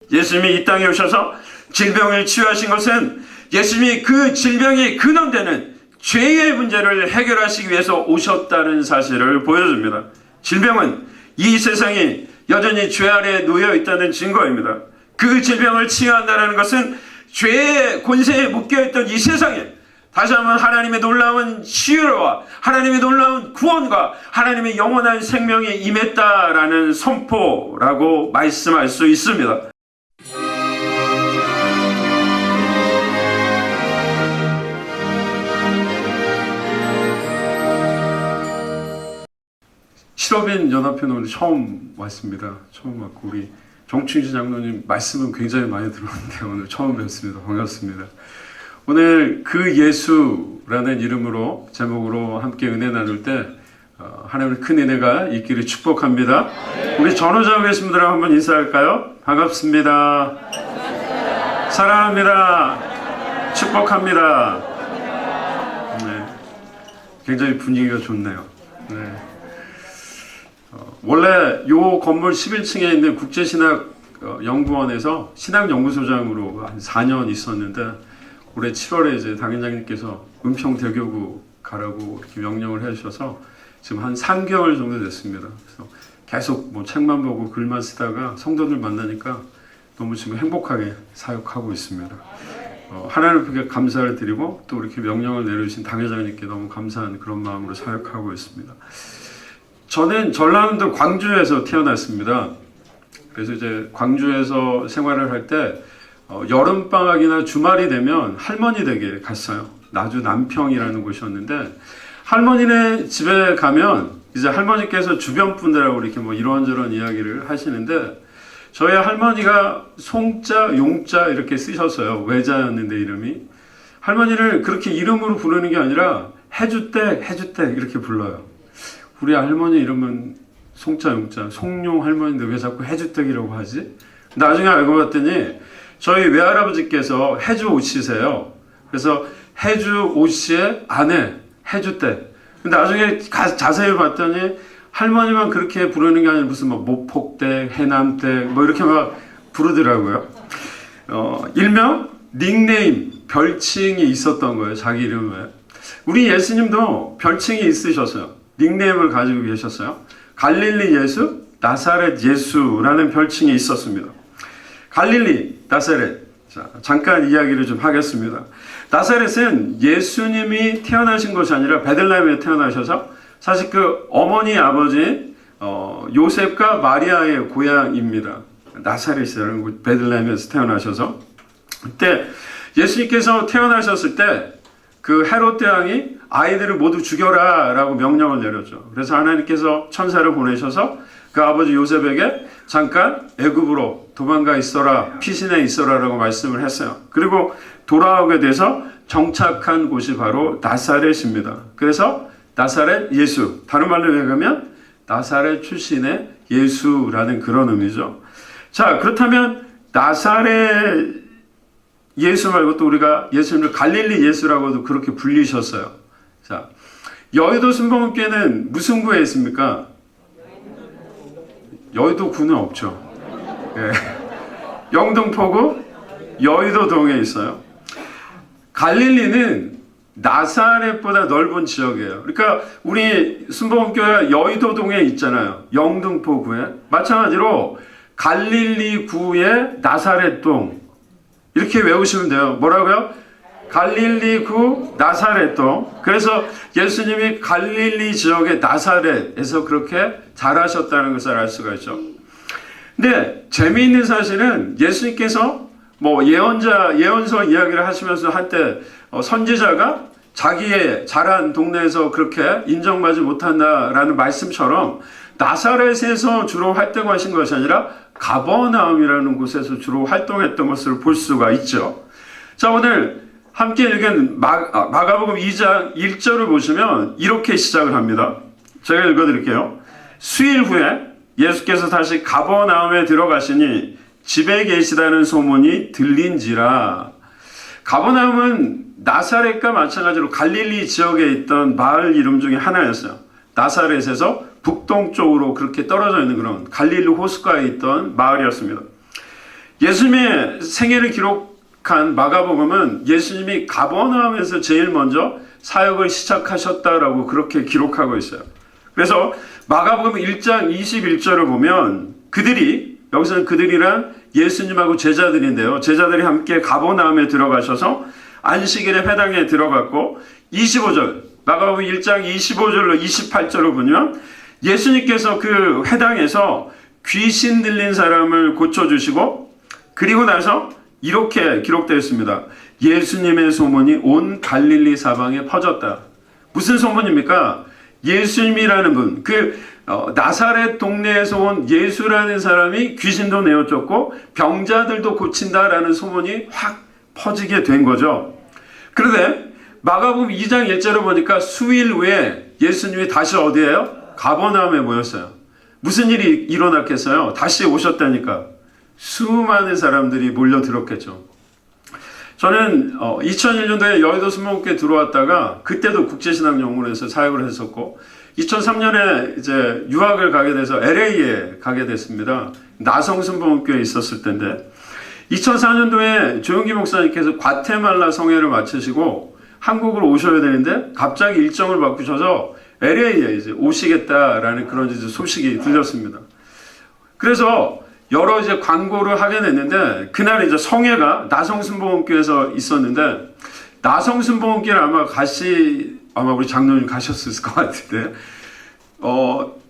예수님이 이 땅에 오셔서 질병을 치유하신 것은 예수님이 그 질병이 근원되는 죄의 문제를 해결하시기 위해서 오셨다는 사실을 보여줍니다. 질병은 이 세상이 여전히 죄 아래에 놓여 있다는 증거입니다. 그 질병을 치유한다는 것은 죄의 권세에 묶여있던 이 세상에 다시 한번 하나님의 놀라운 치유와 하나님의 놀라운 구원과 하나님의 영원한 생명이 임했다라는 선포라고 말씀할 수 있습니다. 실업인 연합회는 오늘 처음 왔습니다. 처음 왔고 우리 정충지 장로님 말씀은 굉장히 많이 들었는데 오늘 처음 뵙습니다. 반갑습니다. 오늘 그 예수라는 이름으로 제목으로 함께 은혜 나눌 때 하나님의 큰 은혜가 있기를 축복합니다. 우리 전후자고 계신 분들하고 한번 인사할까요? 반갑습니다. 사랑합니다. 축복합니다. 네, 굉장히 분위기가 좋네요. 네. 원래 요 건물 11층에 있는 국제신학연구원에서 신학연구소장으로 한 4년 있었는데 올해 7월에 이제 당회장님께서 은평대교구 가라고 이렇게 명령을 해주셔서 지금 한 3개월 정도 됐습니다. 그래서 계속 뭐 책만 보고 글만 쓰다가 성도들 만나니까 너무 지금 행복하게 사역하고 있습니다. 하나님께 감사를 드리고 또 이렇게 명령을 내려주신 당회장님께 너무 감사한 그런 마음으로 사역하고 있습니다. 저는 전라남도 광주에서 태어났습니다. 그래서 이제 광주에서 생활을 할 때 여름방학이나 주말이 되면 할머니 댁에 갔어요. 나주 남평이라는 곳이었는데 할머니네 집에 가면 이제 할머니께서 주변 분들하고 이렇게 뭐 이런저런 이야기를 하시는데 저희 할머니가 송자, 용자 이렇게 쓰셨어요. 외자였는데 이름이. 할머니를 그렇게 이름으로 부르는 게 아니라 해주댁, 해주댁 이렇게 불러요. 우리 할머니 이름은 송자, 용자, 송룡 할머니인데 왜 자꾸 해주댁이라고 하지? 나중에 알고 봤더니 저희 외할아버지께서 해주 오씨세요. 그래서 해주 오씨의 아내 해주댁. 나중에 자세히 봤더니 할머니만 그렇게 부르는 게 아니라 무슨 뭐 모폭댁, 해남댁 뭐 이렇게 막 부르더라고요. 일명 닉네임, 별칭이 있었던 거예요. 자기 이름에. 우리 예수님도 별칭이 있으셨어요. 닉네임을 가지고 계셨어요. 갈릴리 예수, 나사렛 예수라는 별칭이 있었습니다. 갈릴리, 나사렛. 자, 잠깐 이야기를 좀 하겠습니다. 나사렛은 예수님이 태어나신 것이 아니라 베들레헴에 태어나셔서 사실 그 어머니 아버지 요셉과 마리아의 고향입니다. 나사렛이라는 곳 베들레헴에서 태어나셔서 그때 예수님께서 태어나셨을 때 그 헤롯 대왕이 아이들을 모두 죽여라 라고 명령을 내렸죠. 그래서 하나님께서 천사를 보내셔서 그 아버지 요셉에게 잠깐 애굽으로 도망가 있어라, 피신해 있어라 라고 말씀을 했어요. 그리고 돌아오게 돼서 정착한 곳이 바로 나사렛입니다. 그래서 나사렛 예수, 다른 말로 얘기하면 나사렛 출신의 예수라는 그런 의미죠. 자, 그렇다면 나사렛 예수 말고 또 우리가 예수님을 갈릴리 예수라고도 그렇게 불리셨어요. 자, 여의도 순복음교회는 무슨 구에 있습니까? 여의도구는 없죠. 네. 영등포구 여의도동에 있어요. 갈릴리는 나사렛보다 넓은 지역이에요. 그러니까 우리 순복음교회가 여의도동에 있잖아요. 영등포구에. 마찬가지로 갈릴리구의 나사렛동 이렇게 외우시면 돼요. 뭐라고요? 갈릴리구 나사렛동. 그래서 예수님이 갈릴리 지역의 나사렛에서 그렇게 자라셨다는 것을 알 수가 있죠. 근데 재미있는 사실은 예수님께서 뭐 예언서 이야기를 하시면서 한때 선지자가 자기의 자란 동네에서 그렇게 인정받지 못한다라는 말씀처럼 나사렛에서 주로 활동하신 것이 아니라 가버나움이라는 곳에서 주로 활동했던 것을 볼 수가 있죠. 자, 오늘 함께 읽은 마가복음 2장 1절을 보시면 이렇게 시작을 합니다. 제가 읽어드릴게요. 수일 후에 예수께서 다시 가버나움에 들어가시니 집에 계시다는 소문이 들린지라. 가버나움은 나사렛과 마찬가지로 갈릴리 지역에 있던 마을 이름 중에 하나였어요. 나사렛에서 북동쪽으로 그렇게 떨어져 있는 그런 갈릴리 호숫가에 있던 마을이었습니다. 예수님의 생애를 기록한 마가복음은 예수님이 가버나움에서 제일 먼저 사역을 시작하셨다라고 그렇게 기록하고 있어요. 그래서 마가복음 1장 21절을 보면 여기서는 그들이란 예수님하고 제자들인데요. 제자들이 함께 가버나움에 들어가셔서 안식일에 회당에 들어갔고 25절 마가복음 1장 25절로 28절을 보면 예수님께서 그 회당에서 귀신 들린 사람을 고쳐주시고 그리고 나서 이렇게 기록되어 있습니다. 예수님의 소문이 온 갈릴리 사방에 퍼졌다. 무슨 소문입니까? 예수님이라는 분, 나사렛 동네에서 온 예수라는 사람이 귀신도 내어쫓고 병자들도 고친다라는 소문이 확 퍼지게 된 거죠. 그런데 마가복음 2장 1절을 보니까 수일 후에 예수님이 다시 어디예요? 가버나움에 모였어요. 무슨 일이 일어났겠어요? 다시 오셨다니까. 수많은 사람들이 몰려들었겠죠. 저는 2001년도에 여의도 순복음교회 들어왔다가 그때도 국제신학연구원에서 사역을 했었고 2003년에 이제 유학을 가게 돼서 LA에 가게 됐습니다. 나성 순복음교회에 있었을 때인데 2004년도에 조용기 목사님께서 과테말라 성회를 마치시고 한국으로 오셔야 되는데 갑자기 일정을 바꾸셔서 LA에 이제 오시겠다라는 그런 이제 소식이 들렸습니다. 그래서 여러 이제 광고를 하게 됐는데 그날 이제 성회가 나성순복음교회에서 있었는데 나성순복음교회를 아마 우리 장로님 가셨을 것 같은데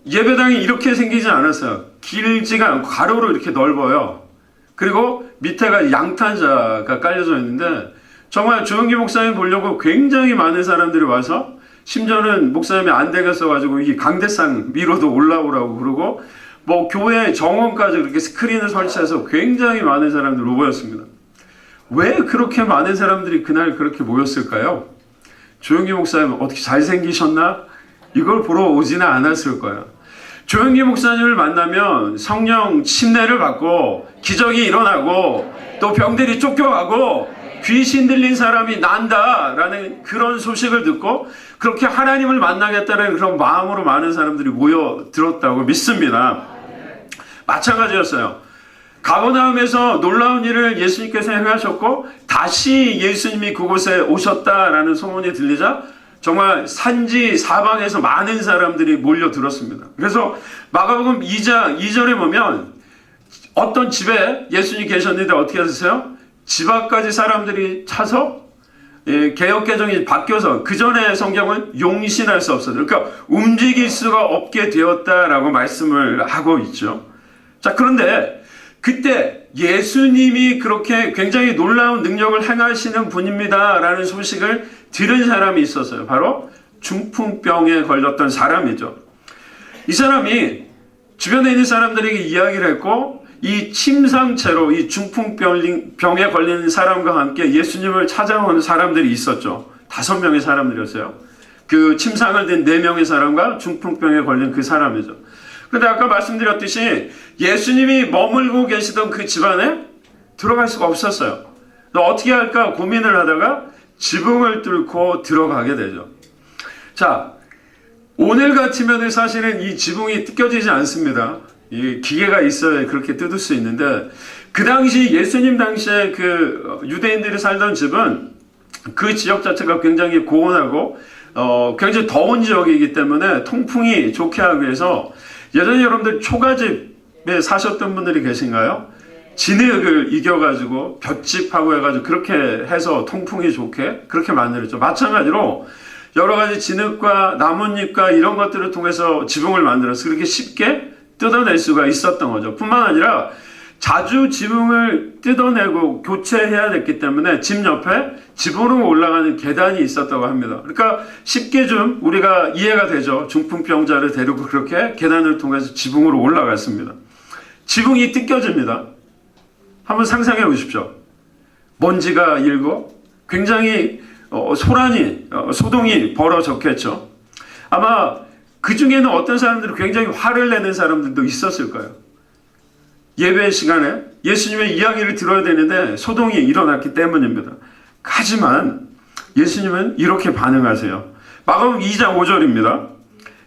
예배당이 이렇게 생기지 않았어요. 길지가 않고 가로로 이렇게 넓어요. 그리고 밑에가 양탄자가 깔려져 있는데 정말 조용기 목사님 보려고 굉장히 많은 사람들이 와서 심지어는 목사님이 안 되겠어가지고 이 강대상 위로도 올라오라고 그러고 뭐 교회 정원까지 그렇게 스크린을 설치해서 굉장히 많은 사람들이 모였습니다. 왜 그렇게 많은 사람들이 그날 그렇게 모였을까요? 조용기 목사님 어떻게 잘생기셨나? 이걸 보러 오지는 않았을 거예요. 조용기 목사님을 만나면 성령 침례를 받고 기적이 일어나고 또 병들이 쫓겨가고 귀신 들린 사람이 난다라는 그런 소식을 듣고 그렇게 하나님을 만나겠다는 그런 마음으로 많은 사람들이 모여들었다고 믿습니다. 마찬가지였어요. 가버나움에서 놀라운 일을 예수님께서 행하셨고 다시 예수님이 그곳에 오셨다라는 소문이 들리자 정말 산지 사방에서 많은 사람들이 몰려들었습니다. 그래서 마가복음 2장 2절에 보면 어떤 집에 예수님이 계셨는데 어떻게 하셨어요? 집 앞까지 사람들이 차서 개역 개정이 바뀌어서 그 전에 성경은 용신할 수 없었어요. 그러니까 움직일 수가 없게 되었다라고 말씀을 하고 있죠. 자, 그런데 그때 예수님이 그렇게 굉장히 놀라운 능력을 행하시는 분입니다라는 소식을 들은 사람이 있었어요. 바로 중풍병에 걸렸던 사람이죠. 이 사람이 주변에 있는 사람들에게 이야기를 했고 이 침상체로 이 중풍병에 걸린 사람과 함께 예수님을 찾아오는 사람들이 있었죠. 5명의 사람들이었어요. 그 침상을 든 4명의 사람과 중풍병에 걸린 그 사람이죠. 그런데 아까 말씀드렸듯이 예수님이 머물고 계시던 그 집안에 들어갈 수가 없었어요. 어떻게 할까 고민을 하다가 지붕을 뚫고 들어가게 되죠. 자, 오늘 같으면 사실은 이 지붕이 뜯겨지지 않습니다. 이 기계가 있어야 그렇게 뜯을 수 있는데 그 당시 예수님 당시에 그 유대인들이 살던 집은 그 지역 자체가 굉장히 고온하고 굉장히 더운 지역이기 때문에 통풍이 좋게 하기 위해서 예전에 여러분들 초가집에 사셨던 분들이 계신가요? 진흙을 이겨가지고 볏짚하고 해가지고 그렇게 해서 통풍이 좋게 그렇게 만들었죠. 마찬가지로 여러 가지 진흙과 나뭇잎과 이런 것들을 통해서 지붕을 만들어서 그렇게 쉽게 뜯어낼 수가 있었던 거죠. 뿐만 아니라 자주 지붕을 뜯어내고 교체해야 됐기 때문에 집 옆에 지붕으로 올라가는 계단이 있었다고 합니다. 그러니까 쉽게 좀 우리가 이해가 되죠. 중풍병자를 데리고 그렇게 계단을 통해서 지붕으로 올라갔습니다. 지붕이 뜯겨집니다. 한번 상상해 보십시오. 먼지가 일고 굉장히 소동이 벌어졌겠죠. 아마 그 중에는 어떤 사람들이 굉장히 화를 내는 사람들도 있었을 거예요. 예배 시간에 예수님의 이야기를 들어야 되는데 소동이 일어났기 때문입니다. 하지만 예수님은 이렇게 반응하세요. 마가복음 2장 5절입니다.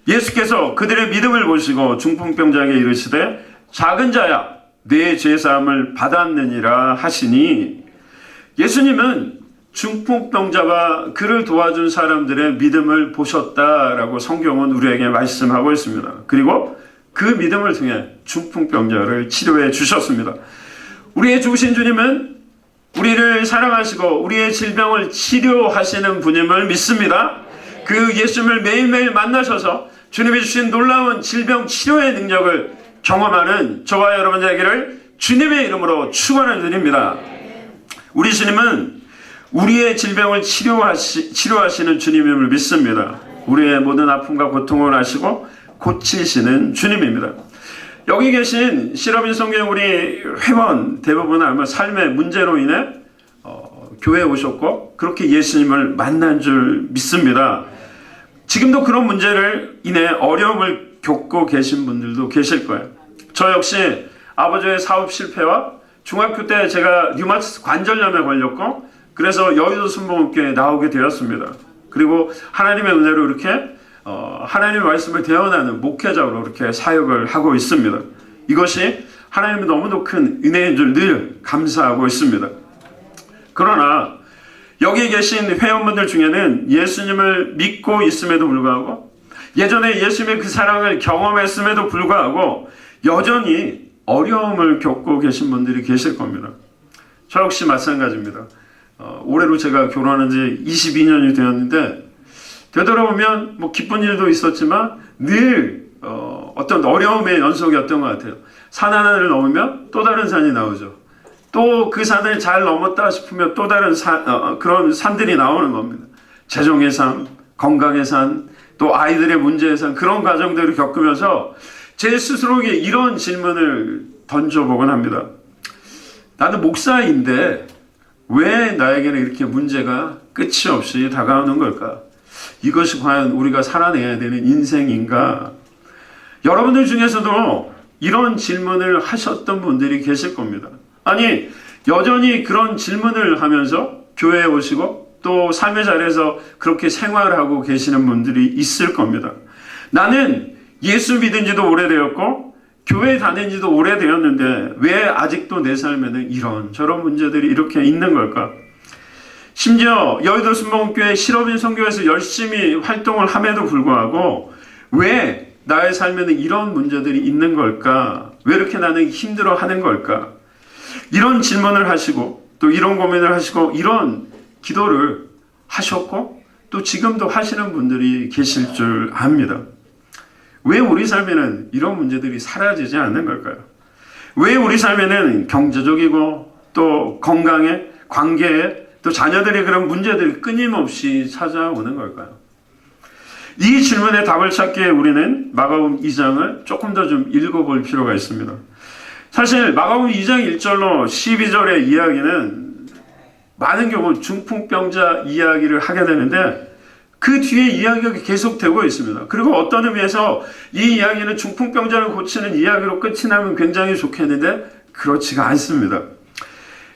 예수께서 그들의 믿음을 보시고 중풍병자에게 이르시되 작은 자야 내 죄사함을 받았느니라 하시니, 예수님은 중풍병자가 그를 도와준 사람들의 믿음을 보셨다라고 성경은 우리에게 말씀하고 있습니다. 그리고 그 믿음을 통해 중풍병자를 치료해 주셨습니다. 우리의 주신 주님은 우리를 사랑하시고 우리의 질병을 치료하시는 분임을 믿습니다. 그 예수님을 매일매일 만나셔서 주님이 주신 놀라운 질병 치료의 능력을 경험하는 저와 여러분 되기를 주님의 이름으로 축원을 드립니다. 우리 주님은 우리의 질병을 치료하시는 주님임을 믿습니다. 우리의 모든 아픔과 고통을 아시고 고치시는 주님입니다. 여기 계신 실업인 성경 우리 회원 대부분은 아마 삶의 문제로 인해 교회에 오셨고 그렇게 예수님을 만난 줄 믿습니다. 지금도 그런 문제를 인해 어려움을 겪고 계신 분들도 계실 거예요. 저 역시 아버지의 사업 실패와 중학교 때 제가 류마티스 관절염에 걸렸고 그래서 여의도 순복음교회에 나오게 되었습니다. 그리고 하나님의 은혜로 이렇게 하나님의 말씀을 대언하는 목회자로 이렇게 사역을 하고 있습니다. 이것이 하나님의 너무도 큰 은혜인 줄 늘 감사하고 있습니다. 그러나 여기 계신 회원분들 중에는 예수님을 믿고 있음에도 불구하고 예전에 예수님의 그 사랑을 경험했음에도 불구하고 여전히 어려움을 겪고 계신 분들이 계실 겁니다. 저 역시 마찬가지입니다. 올해로 제가 결혼한 지 22년이 되었는데 되돌아보면 뭐 기쁜 일도 있었지만 늘 어떤 어려움의 연속이었던 것 같아요. 산 하나를 넘으면 또 다른 산이 나오죠. 또 그 산을 잘 넘었다 싶으면 또 다른 그런 산들이 나오는 겁니다. 재정의 산, 건강의 산, 또 아이들의 문제의 산, 그런 과정들을 겪으면서 제 스스로에게 이런 질문을 던져보곤 합니다. 나는 목사인데 왜 나에게는 이렇게 문제가 끝이 없이 다가오는 걸까? 이것이 과연 우리가 살아내야 되는 인생인가? 여러분들 중에서도 이런 질문을 하셨던 분들이 계실 겁니다. 아니, 여전히 그런 질문을 하면서 교회에 오시고 또 삶의 자리에서 그렇게 생활하고 계시는 분들이 있을 겁니다. 나는 예수 믿은 지도 오래되었고 교회 다닌 지도 오래되었는데 왜 아직도 내 삶에는 이런 저런 문제들이 이렇게 있는 걸까? 심지어 여의도 순복음교회 실업인 선교에서 열심히 활동을 함에도 불구하고 왜 나의 삶에는 이런 문제들이 있는 걸까? 왜 이렇게 나는 힘들어하는 걸까? 이런 질문을 하시고 또 이런 고민을 하시고 이런 기도를 하셨고 또 지금도 하시는 분들이 계실 줄 압니다. 왜 우리 삶에는 이런 문제들이 사라지지 않는 걸까요? 왜 우리 삶에는 경제적이고 또 건강에, 관계에, 또 자녀들의 그런 문제들이 끊임없이 찾아오는 걸까요? 이 질문에 답을 찾기 위해 우리는 마가복음 2장을 조금 더 좀 읽어볼 필요가 있습니다. 사실 마가복음 2장 1절로 12절의 이야기는 많은 경우 중풍병자 이야기를 하게 되는데 그 뒤에 이야기가 계속되고 있습니다. 그리고 어떤 의미에서 이 이야기는 중풍병자를 고치는 이야기로 끝이 나면 굉장히 좋겠는데 그렇지가 않습니다.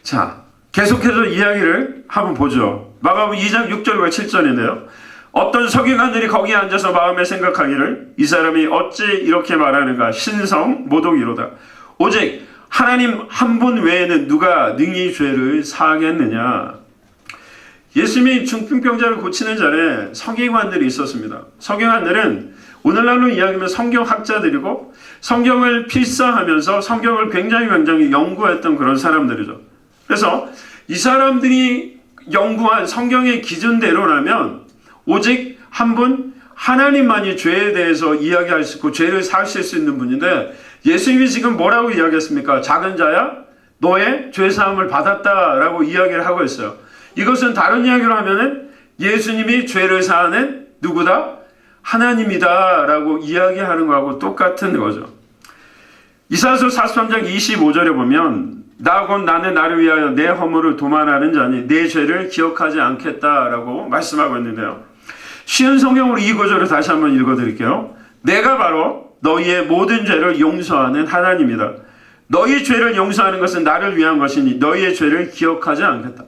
자, 계속해서 이야기를 한번 보죠. 마가복음 2장 6절과 7절인데요. 어떤 서기관들이 거기에 앉아서 마음에 생각하기를 이 사람이 어찌 이렇게 말하는가? 신성 모독이로다. 오직 하나님 한 분 외에는 누가 능히 죄를 사하겠느냐? 예수님이 중풍병자를 고치는 자리에 서기관들이 있었습니다. 서기관들은 오늘날로 이야기하면 성경학자들이고 성경을 필사하면서 성경을 굉장히 연구했던 그런 사람들이죠. 그래서 이 사람들이 연구한 성경의 기준대로라면 오직 한 분 하나님만이 죄에 대해서 이야기할 수 있고 죄를 사하실 수 있는 분인데 예수님이 지금 뭐라고 이야기했습니까? 작은 자야 너의 죄사함을 받았다라고 이야기를 하고 있어요. 이것은 다른 이야기로 하면은 예수님이 죄를 사하는 누구다? 하나님이다라고 이야기하는 거하고 똑같은 거죠. 이사야서 43장 25절에 보면 나 곧 나는 나를 위하여 내 허물을 도말하는 자니 내 죄를 기억하지 않겠다라고 말씀하고 있는데요. 쉬운 성경으로 이 구절을 다시 한번 읽어드릴게요. 내가 바로 너희의 모든 죄를 용서하는 하나님이다. 너희 죄를 용서하는 것은 나를 위한 것이니 너희의 죄를 기억하지 않겠다.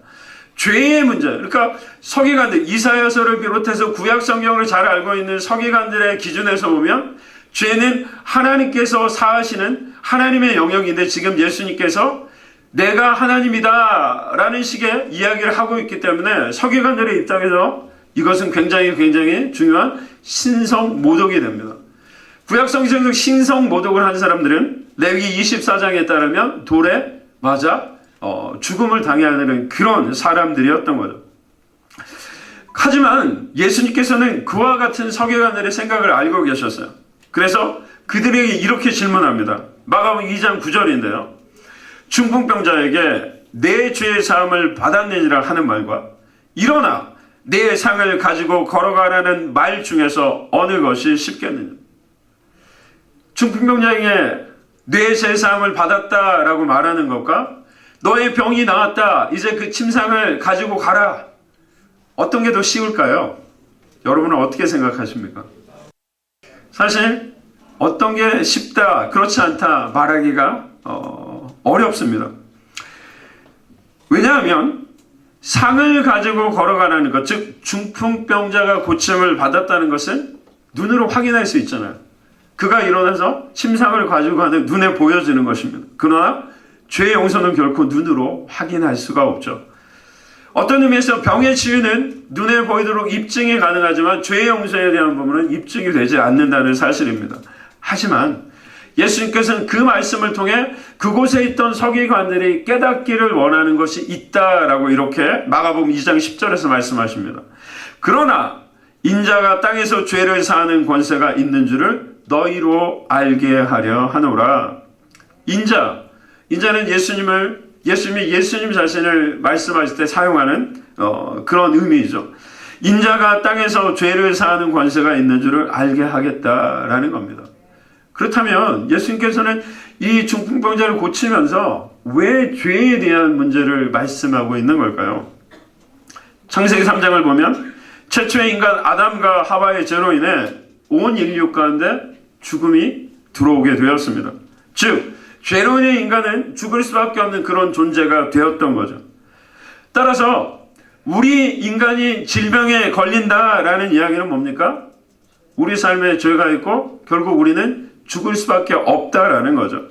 죄의 문제, 그러니까 서기관들, 이사야서를 비롯해서 구약 성경을 잘 알고 있는 서기관들의 기준에서 보면 죄는 하나님께서 사하시는 하나님의 영역인데 지금 예수님께서 내가 하나님이다 라는 식의 이야기를 하고 있기 때문에 서기관들의 입장에서 이것은 굉장히 중요한 신성 모독이 됩니다. 구약성경에서 신성 모독을 한 사람들은 레위기 24장에 따르면 돌에 맞아 죽음을 당해야 되는 그런 사람들이었던 거죠. 하지만 예수님께서는 그와 같은 서기관들의 생각을 알고 계셨어요. 그래서 그들에게 이렇게 질문합니다. 마가복음 2장 9절인데요. 중풍병자에게 내 죄의 사함을 받았느니라 하는 말과 일어나 내 상을 가지고 걸어가라는 말 중에서 어느 것이 쉽겠느냐. 중풍병자에게 내 죄의 사함을 받았다라고 말하는 것과 너의 병이 나았다. 이제 그 침상을 가지고 가라. 어떤 게 더 쉬울까요? 여러분은 어떻게 생각하십니까? 사실 어떤 게 쉽다, 그렇지 않다 말하기가 어렵습니다. 왜냐하면 상을 가지고 걸어가라는 것, 즉 중풍병자가 고침을 받았다는 것은 눈으로 확인할 수 있잖아요. 그가 일어나서 침상을 가지고 가는 눈에 보여지는 것입니다. 그러나 죄의 용서는 결코 눈으로 확인할 수가 없죠. 어떤 의미에서 병의 치유는 눈에 보이도록 입증이 가능하지만 죄의 용서에 대한 부분은 입증이 되지 않는다는 사실입니다. 하지만 예수님께서는 그 말씀을 통해 그곳에 있던 서기관들이 깨닫기를 원하는 것이 있다라고 이렇게 마가복음 2장 10절에서 말씀하십니다. 그러나 인자가 땅에서 죄를 사하는 권세가 있는 줄을 너희로 알게 하려 하노라. 인자는 예수님 자신을 말씀하실 때 사용하는 그런 의미이죠. 인자가 땅에서 죄를 사하는 권세가 있는 줄을 알게 하겠다라는 겁니다. 그렇다면 예수님께서는 이 중풍병자를 고치면서 왜 죄에 대한 문제를 말씀하고 있는 걸까요? 창세기 3장을 보면 최초의 인간 아담과 하와의 죄로 인해 온 인류 가운데 죽음이 들어오게 되었습니다. 즉 죄로 인해 인간은 죽을 수밖에 없는 그런 존재가 되었던 거죠. 따라서 우리 인간이 질병에 걸린다라는 이야기는 뭡니까? 우리 삶에 죄가 있고 결국 우리는 죽을 수밖에 없다라는 거죠.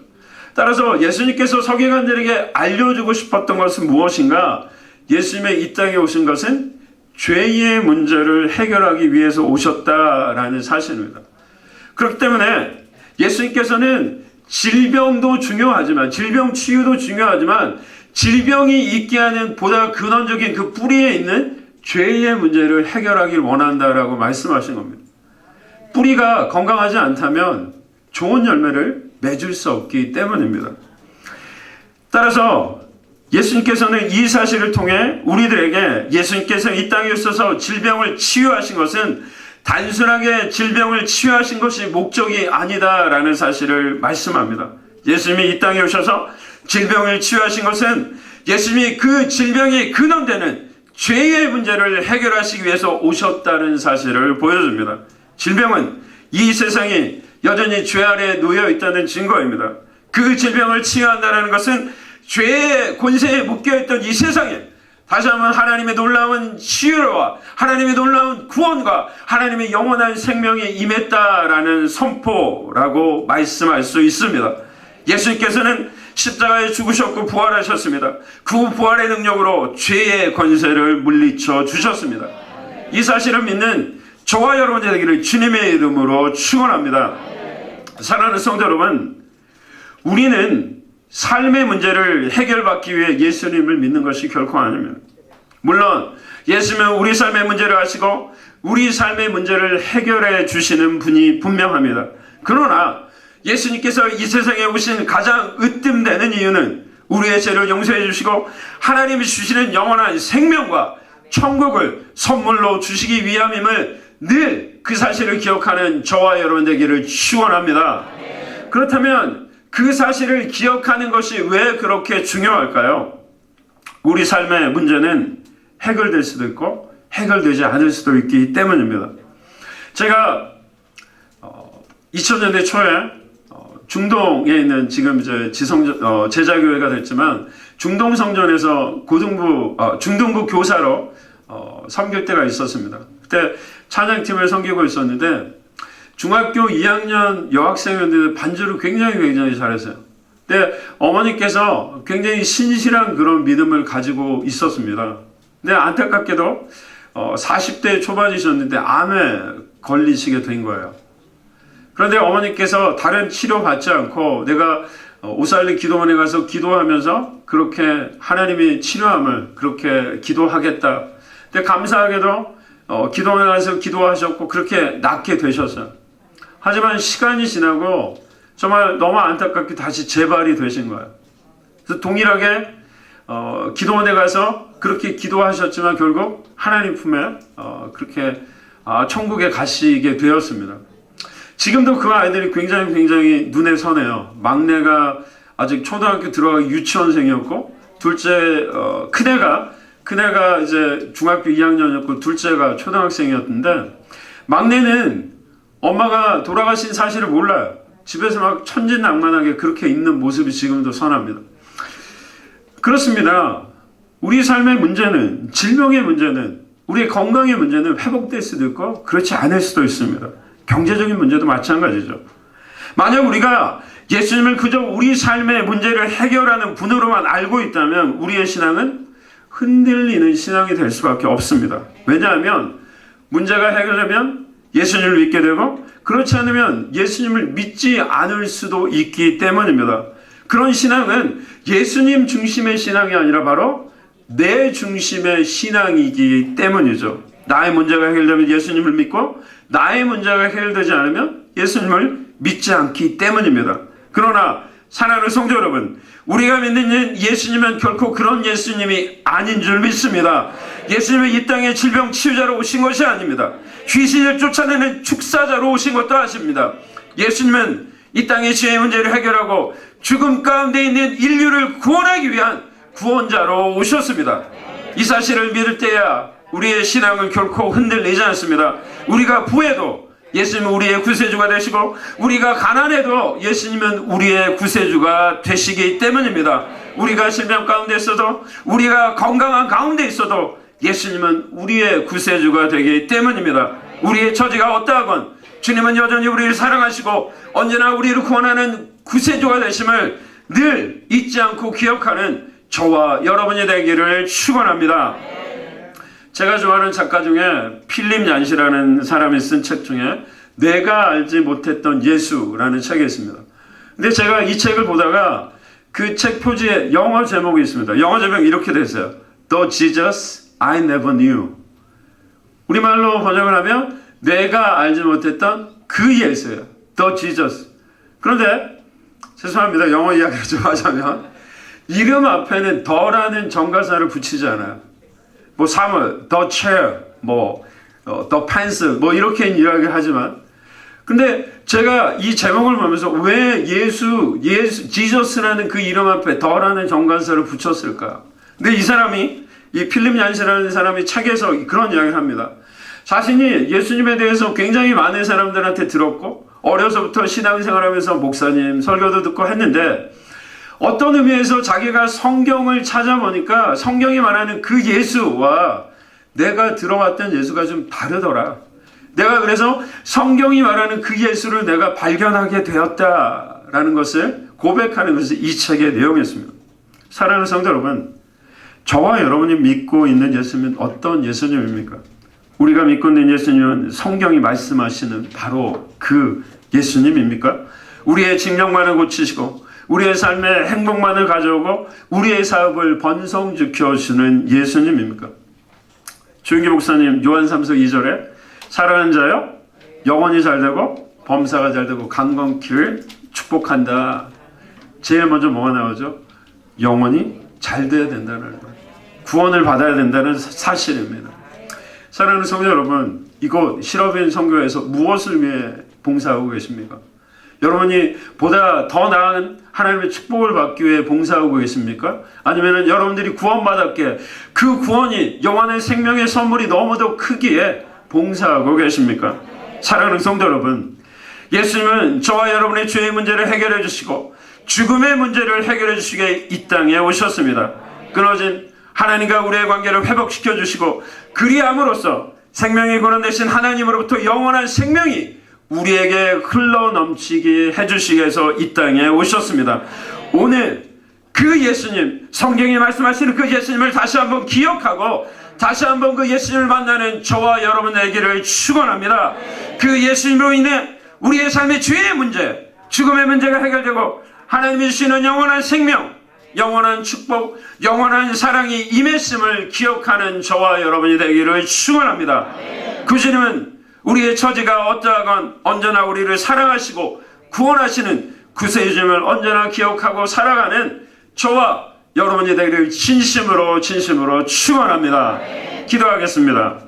따라서 예수님께서 서기관들에게 알려주고 싶었던 것은 무엇인가? 예수님의 이 땅에 오신 것은 죄의 문제를 해결하기 위해서 오셨다라는 사실입니다. 그렇기 때문에 예수님께서는 질병도 중요하지만 질병 치유도 중요하지만 질병이 있게 하는 보다 근원적인 그 뿌리에 있는 죄의 문제를 해결하길 원한다라고 말씀하신 겁니다. 뿌리가 건강하지 않다면 좋은 열매를 맺을 수 없기 때문입니다. 따라서 예수님께서는 이 사실을 통해 우리들에게 예수님께서 이 땅에 있어서 질병을 치유하신 것은 단순하게 질병을 치유하신 것이 목적이 아니다라는 사실을 말씀합니다. 예수님이 이 땅에 오셔서 질병을 치유하신 것은 예수님이 그 질병이 근원되는 죄의 문제를 해결하시기 위해서 오셨다는 사실을 보여줍니다. 질병은 이 세상이 여전히 죄 아래에 놓여 있다는 증거입니다. 그 질병을 치유한다는 것은 죄의 권세에 묶여있던 이 세상에 다시 한번 하나님의 놀라운 치유와 하나님의 놀라운 구원과 하나님의 영원한 생명이 임했다라는 선포라고 말씀할 수 있습니다. 예수님께서는 십자가에 죽으셨고 부활하셨습니다. 그 부활의 능력으로 죄의 권세를 물리쳐 주셨습니다. 이 사실을 믿는 저와 여러분의 되기를 주님의 이름으로 축원합니다. 사랑하는 성도 여러분, 우리는 삶의 문제를 해결받기 위해 예수님을 믿는 것이 결코 아닙니다. 물론 예수님은 우리 삶의 문제를 아시고 우리 삶의 문제를 해결해 주시는 분이 분명합니다. 그러나 예수님께서 이 세상에 오신 가장 으뜸되는 이유는 우리의 죄를 용서해 주시고 하나님이 주시는 영원한 생명과 천국을 선물로 주시기 위함임을 늘 그 사실을 기억하는 저와 여러분 되기를 축원합니다. 그렇다면 그 사실을 기억하는 것이 왜 그렇게 중요할까요? 우리 삶의 문제는 해결될 수도 있고 해결되지 않을 수도 있기 때문입니다. 제가 2000년대 초에 중동에 있는 지금 이제 제자교회가 됐지만 중동 성전에서 중동부 교사로 섬길 때가 있었습니다. 그때 찬양팀을 섬기고 있었는데 중학교 2학년 여학생이었는데 반주를 굉장히 잘했어요. 근데 어머니께서 굉장히 신실한 그런 믿음을 가지고 있었습니다. 근데 안타깝게도 40대 초반이셨는데 암에 걸리시게 된 거예요. 그런데 어머니께서 다른 치료 받지 않고 내가 오살리 기도원에 가서 기도하면서 그렇게 하나님이 치료함을 그렇게 기도하겠다. 근데 감사하게도 기도원에 가서 기도하셨고 그렇게 낫게 되셨어요. 하지만 시간이 지나고 정말 너무 안타깝게 다시 재발이 되신 거예요. 그래서 동일하게 기도원에 가서 그렇게 기도하셨지만 결국 하나님 품에 그렇게 천국에 가시게 되었습니다. 지금도 그 아이들이 굉장히 눈에 선해요. 막내가 아직 초등학교 들어가기 유치원생이었고, 둘째 큰애가 이제 중학교 2학년이었고 둘째가 초등학생이었는데, 막내는 엄마가 돌아가신 사실을 몰라요. 집에서 막 천진난만하게 그렇게 있는 모습이 지금도 선합니다. 그렇습니다. 우리 삶의 문제는, 질병의 문제는, 우리의 건강의 문제는 회복될 수도 있고 그렇지 않을 수도 있습니다. 경제적인 문제도 마찬가지죠. 만약 우리가 예수님을 그저 우리 삶의 문제를 해결하는 분으로만 알고 있다면 우리의 신앙은 흔들리는 신앙이 될 수밖에 없습니다. 왜냐하면 문제가 해결되면 예수님을 믿게 되고 그렇지 않으면 예수님을 믿지 않을 수도 있기 때문입니다. 그런 신앙은 예수님 중심의 신앙이 아니라 바로 내 중심의 신앙이기 때문이죠. 나의 문제가 해결되면 예수님을 믿고 나의 문제가 해결되지 않으면 예수님을 믿지 않기 때문입니다. 그러나 사랑하는 성도 여러분, 우리가 믿는 예수님은 결코 그런 예수님이 아닌 줄 믿습니다. 예수님은 이 땅에 질병 치유자로 오신 것이 아닙니다. 귀신을 쫓아내는 축사자로 오신 것도 아십니다. 예수님은 이 땅의 죄의 문제를 해결하고 죽음 가운데 있는 인류를 구원하기 위한 구원자로 오셨습니다. 이 사실을 믿을 때야 우리의 신앙은 결코 흔들리지 않습니다. 우리가 부해도 예수님은 우리의 구세주가 되시고 우리가 가난해도 예수님은 우리의 구세주가 되시기 때문입니다. 우리가 질병 가운데 있어도 우리가 건강한 가운데 있어도 예수님은 우리의 구세주가 되기 때문입니다. 우리의 처지가 어떠하건 주님은 여전히 우리를 사랑하시고 언제나 우리를 구원하는 구세주가 되심을 늘 잊지 않고 기억하는 저와 여러분이 되기를 축원합니다. 제가 좋아하는 작가 중에 필립 얀시라는 사람이 쓴 책 중에 내가 알지 못했던 예수라는 책이 있습니다. 근데 제가 이 책을 보다가 그 책 표지에 영어 제목이 있습니다. 영어 제목이 이렇게 돼 있어요. The Jesus I never knew. 우리말로 번역을 하면 내가 알지 못했던 그 예수예요. The Jesus. 그런데 죄송합니다. 영어 이야기를 좀 하자면 이름 앞에는 더라는 정가사를 붙이지 않아요. 뭐 사물, the chair, the pants, 이렇게 이야기를 하지만 근데 제가 이 제목을 보면서 왜 지저스라는 그 이름 앞에 더라는 정관사를 붙였을까? 근데 이 필립 얀시라는 사람이 책에서 그런 이야기를 합니다. 자신이 예수님에 대해서 굉장히 많은 사람들한테 들었고 어려서부터 신앙생활하면서 목사님 설교도 듣고 했는데 어떤 의미에서 자기가 성경을 찾아보니까 성경이 말하는 그 예수와 내가 들어왔던 예수가 좀 다르더라. 내가 그래서 성경이 말하는 그 예수를 내가 발견하게 되었다라는 것을 고백하는 것이 이 책의 내용이었습니다. 사랑하는 성도 여러분, 저와 여러분이 믿고 있는 예수님은 어떤 예수님입니까? 우리가 믿고 있는 예수님은 성경이 말씀하시는 바로 그 예수님입니까? 우리의 징령만을 고치시고 우리의 삶에 행복만을 가져오고 우리의 사업을 번성시켜 주는 예수님입니까? 주인기 목사님 요한 3서 2절에 사랑하는 자여 영혼이 잘되고 범사가 잘되고 강건키를 축복한다. 제일 먼저 뭐가 나오죠? 영혼이 잘돼야 된다는 거예요. 구원을 받아야 된다는 사실입니다. 사랑하는 성도 여러분, 이곳 실업인 선교회에서 무엇을 위해 봉사하고 계십니까? 여러분이 보다 더 나은 하나님의 축복을 받기 위해 봉사하고 계십니까? 아니면 여러분들이 구원받았기에 그 구원이 영원의 생명의 선물이 너무도 크기에 봉사하고 계십니까? 사랑하는 성도 여러분, 예수님은 저와 여러분의 죄의 문제를 해결해 주시고 죽음의 문제를 해결해 주시기에 이 땅에 오셨습니다. 끊어진 하나님과 우리의 관계를 회복시켜 주시고 그리함으로써 생명의 근원 되신 하나님으로부터 영원한 생명이 우리에게 흘러넘치게 해주시기 위해서 이 땅에 오셨습니다. 오늘 그 예수님, 성경이 말씀하시는 그 예수님을 다시 한번 기억하고 다시 한번 그 예수님을 만나는 저와 여러분 되기를 축원합니다. 그 예수님으로 인해 우리의 삶의 죄의 문제, 죽음의 문제가 해결되고 하나님이 주시는 영원한 생명, 영원한 축복, 영원한 사랑이 임했음을 기억하는 저와 여러분이 되기를 축원합니다. 그 주님은 우리의 처지가 어떠하건 언제나 우리를 사랑하시고 구원하시는 구세주의 주님을 언제나 기억하고 살아가는 저와 여러분이 되기를 진심으로 축원합니다. 기도하겠습니다.